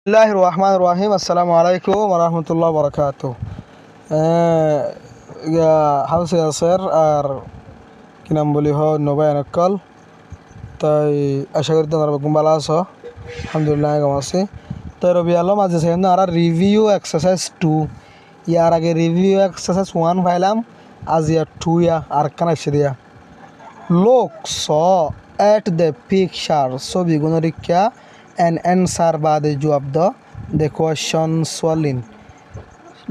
Bismillahirrahmanirrahim. Assalamualaikum warahmatullahi wabarakatuh. House Yasser আর কি নাম বলি হ নবাই আনকল তাই আশা করি তোমরা বেগুন ভালো আছো। আলহামদুলিল্লাহ কেমন আছি। তাই রবি আলম আজ সেখান আর রিভিউ এক্সারসাইজ 2 ইয়ার আগে রিভিউ এক্সারসাইজ 1 ফাইলাম আজ ইয়ার 2 ইয়া আর কান আসছে দিয়া লোক স at the picture ছবি গুণরিক্ষা and answer by the jawab the question swallowing.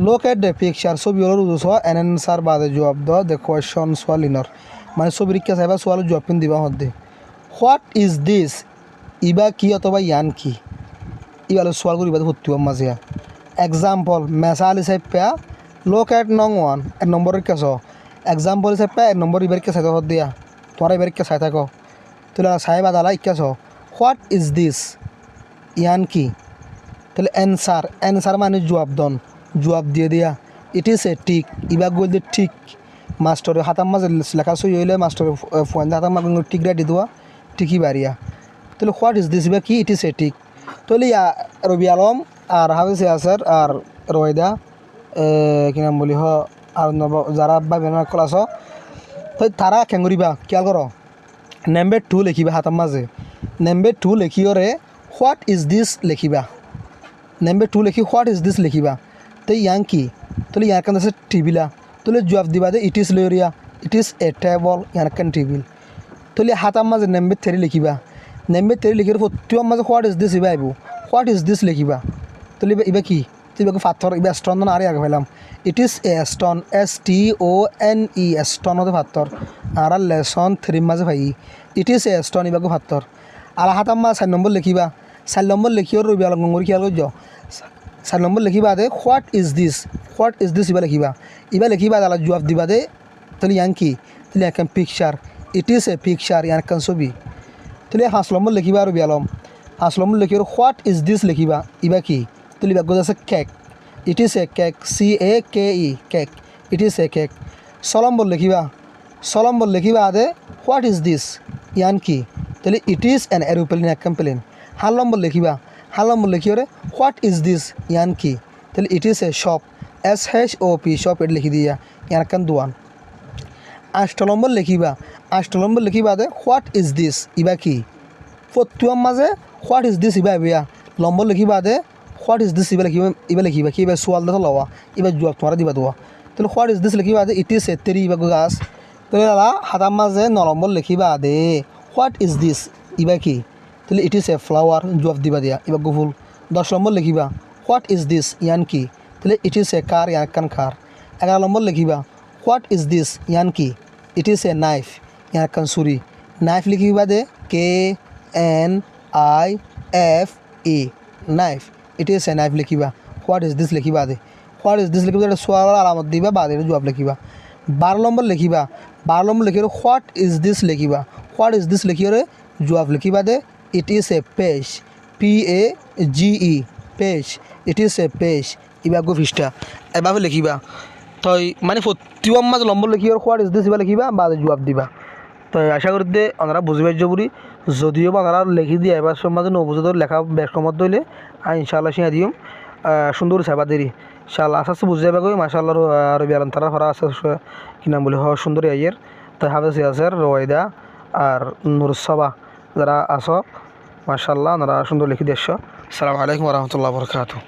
Look at the picture ছবি হলো রুজু and answer by the jawab the question swallowing মানে ছবি রিক্ষা চাইবা সোয়াল জবাব পিন দিবা হদ্দে হোয়াট ইজ দিস ইবা কি অথবা ইয়ান কি ইবালে সোয়াল করিবা হত্তিবা মাঝিয়া এক্সাম্পল মেসাল হিসাবে লোক এট নং 1 এক নম্বর রিক্ষা ছ এক্সাম্পল হিসাবে এক নম্বর ইবার রিক্ষা চাইতে হদ্দিয়া তোমার ইবার রিক্ষা চাই থাকো তাহলে সাহেব আদালা ইচ্ছা ছ হোয়াট ইজ দিস ইয়ান কি তাহলে অ্যান্সার মানে জবাব দিয়ে দিয়া ইট ইজ এ টিক ইবা গোল দিয়ে ঠিক মাস্টার হাতার মাঝে লেখা সই হইলে মাস্টার ফোন হাতার মাঝে টিক রেডি দেওয়া টিকি বাড়িয়া তাহলে হোয়াট ইজ দিস ইবা কি ইট ইজ এ টিক তাহলে রবি আলম আর হাফিজ ইয়াসের আর রোয়েদা কি নাম বলি হ আর যারা ভাই ক্লাস তো তারা কেঙ্গুরিবা খেয়াল করো নাম্বার 2 লিখিবা হাতার মাঝে নাম্বার 2 লিখিওরে হোয়াট ইজ দিস লিখিবা নাম্বার 2 লিখি হোয়াট ইজ দিস লিখিবা তো ইয়াং কি তাহলে ইয়ার কাছে টিবিলা তাহলে জবাব দিবা যে ইট ইজ লেরিয়া ইট ইজ এ টেবল ইয়ার কান টিবিল তাহলে হাতার মাঝে নাম্বার 3 লিখিবা নাম্বার 3 লিখির প্রত্যেক মাঝে হোয়াট ইজ দিস ইবা আইব হোয়াট ইজ দিস লিখিবা তাহলে ইবা কি তুই পাথর ইবা স্টোন না আরে আগে পেলাম ইট is A stone STONE stone হতে পাথর আর লেসন 3 মাঝে ভাই ইট ইজ এ স্টোন ইবা পাথর আর হাতার মাঝে 4 নম্বর লিখিবা 4 নম্বর লিখিও রবি আলম গঙ্গুরি খেয়াল করছ 4 নম্বর লিখিবা দে হোয়াট ইজ দিস ইবা লিখিবা তাহলে জবাব দিবা দে তাহলে ইয়াং কি তাহলে এখন picture it is a picture ইয়ার কান ছবি তাহলে 5 নম্বর লিখিবা রবি আলম 5 নম্বর লিখিও হোয়াট ইজ দিস লিখিবা ইবা কি তাহলে ইবা গোজ আছে cake it is a cake CAKE cake it is a cake 6 নম্বর লিখিবা দে হোয়াট ইজ দিস ইয়ান কি তাহলে ইট ইজ অ্যান এরোপ্লেন এক প্লেন 7 নম্বর লিখিবা 7 নম্বর লিখিওরে হোয়াট ইজ দিস ইয়ান কি তাহলে it is A shop SHOP shop এটা লিখি দিয়া ইয়ান কান দোয়ান 8 নম্বর লিখিবা দে হোয়াট ইজ দিস ইবা কি প্রত্যেক মাঝে হোয়াট ইজ দিস ইবা বিয়া নম্বর লিখিবা দে হোয়াট ইজ দিস ইবা লিখিবা কি ইবা সোয়াল দে লওয়া ইবা জবাব তোমারা দিবা দোয়া তাহলে হোয়াট ইজ দিস লিখিবা দে ইট ইজ এ তেরি ইবা গাছ তাহলে হাতার মাঝে 9 নম্বর লিখিবা দে হোয়াট ইজ দিস ইবা কি তাহলে ইট ইজ এ ফ্লাওয়ার জবাব দিবা দিয়া ইবা ফুল 10 নম্বর লিখিবা হোয়াট ইজ দিস ইয়ান কি তাহলে ইট ইজ এ কার ইয়ান কান খার 11 নম্বর লিখিবা হোয়াট ইজ দিস ইয়ান কি ইট ইজ এ নাইফ ইয়ান কান ছুরি নাইফ লিখিবা দে KNIFE knife it is a knife লিখিবা হোয়াট ইজ দিস লিখিবা দে হোয়াট ইজ দিস লিখিবা এটা সোয়ালের আলামত দিবা বাদে জবাব লিখিবা 12 নম্বর লিখিবা 12 নম্বর লিখিও হোয়াট ইজ দিস লিখিবা হোয়াট ইজ দিস লিখিওরে জবাব লিখিবা দে it is a page PAGE page it is a page ইবা পৃষ্ঠা এভাবে লিখিবা তই মানে প্রত্যেক মাঝে নম্বর লিখিও হোয়াট ইজ দিস ইবা লিখিবা বাদে জবাব দিবা তো আশা করি দে ওনারা বুঝি পাইছো বুড়ি যদিও বা ওনারা লিখি দিয়ে এবার মাঝে নবুঝে লেখা ব্যস্তমত দইলে আর ইনশাআল্লাহ শিয়া দিম সুন্দর সেবা দেরি ইনশাআল্লাহ আস্তে আস্তে বুঝে যাবে গো মাশাআল্লাহ রবি আলম তারা ফরা আছে কি নাম বলি সুন্দর আইয়ের তাই হাফেজ ইয়াসের রোয়েদা আর নুরসবা যারা আছো মাশাআল্লাহ ওনারা সুন্দর লিখি দেশ আসসালামু আলাইকুম ওয়া রাহমাতুল্লাহি ওয়া বারাকাতুহু।